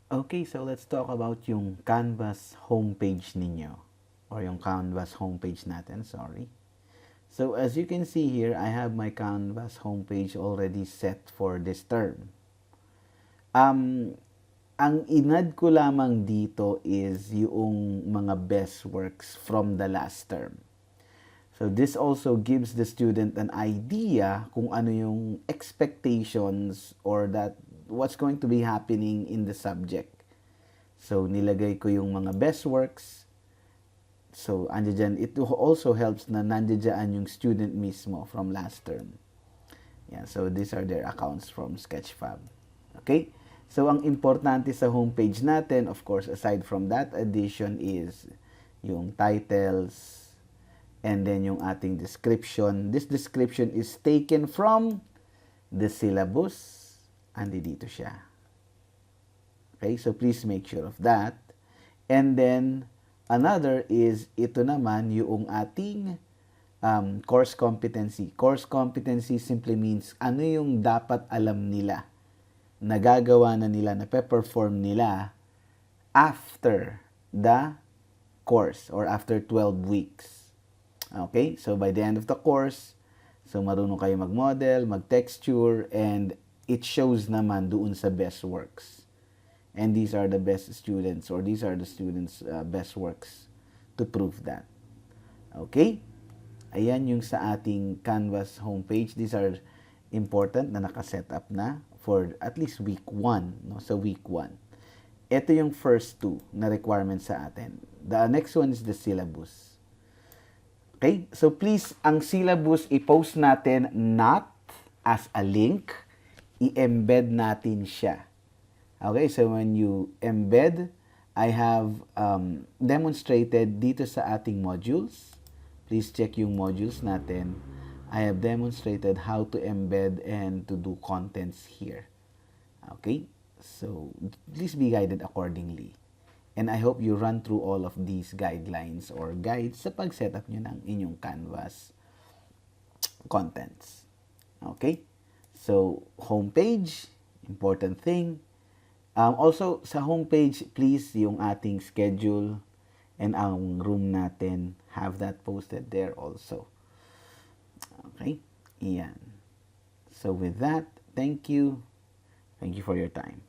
Okay, so let's talk about yung Canvas homepage ninyo or yung Canvas homepage natin, sorry. So as you can see here, I have my Canvas homepage already set for this term. Ang inad ko lamang dito is yung mga best works from the last term. So this also gives the student an idea kung ano yung expectations or that what's going to be happening in the subject. So nilagay ko yung mga best works. So andyan, it also helps na nandiyan yung student mismo from last term. Yeah, so these are their accounts from Sketchfab. Okay? So ang importante sa homepage natin, of course, aside from that addition is yung titles and then yung ating description. This description is taken from the syllabus. Andi dito siya. Okay? So please make sure of that. And then another is ito naman yung ating course competency. Course competency simply means ano yung dapat alam nila, nagagawa na nila, na pe-perform nila after the course or after 12 weeks. Okay? So by the end of the course, so marunong kayo mag-model, mag-texture, and it shows naman doon sa best works. And these are the best students or these are the students' best works to prove that. Okay? Ayan yung sa ating Canvas homepage. These are important na nakaset up na for at least week 1. No? Sa week 1. Ito yung first two na requirements sa atin. The next one is the syllabus. Okay? So please, ang syllabus i-post natin not as a link. I-embed natin siya. Okay, so when you embed, I have demonstrated dito sa ating modules. Please check yung modules natin. I have demonstrated how to embed and to do contents here. Okay, so please be guided accordingly. And I hope you run through all of these guidelines or guides sa pag-setup nyo ng inyong Canvas contents. Okay, so homepage, important thing. Also, sa homepage, please, yung ating schedule and ang room natin, have that posted there also. Okay? Iyan. So with that, thank you. Thank you for your time.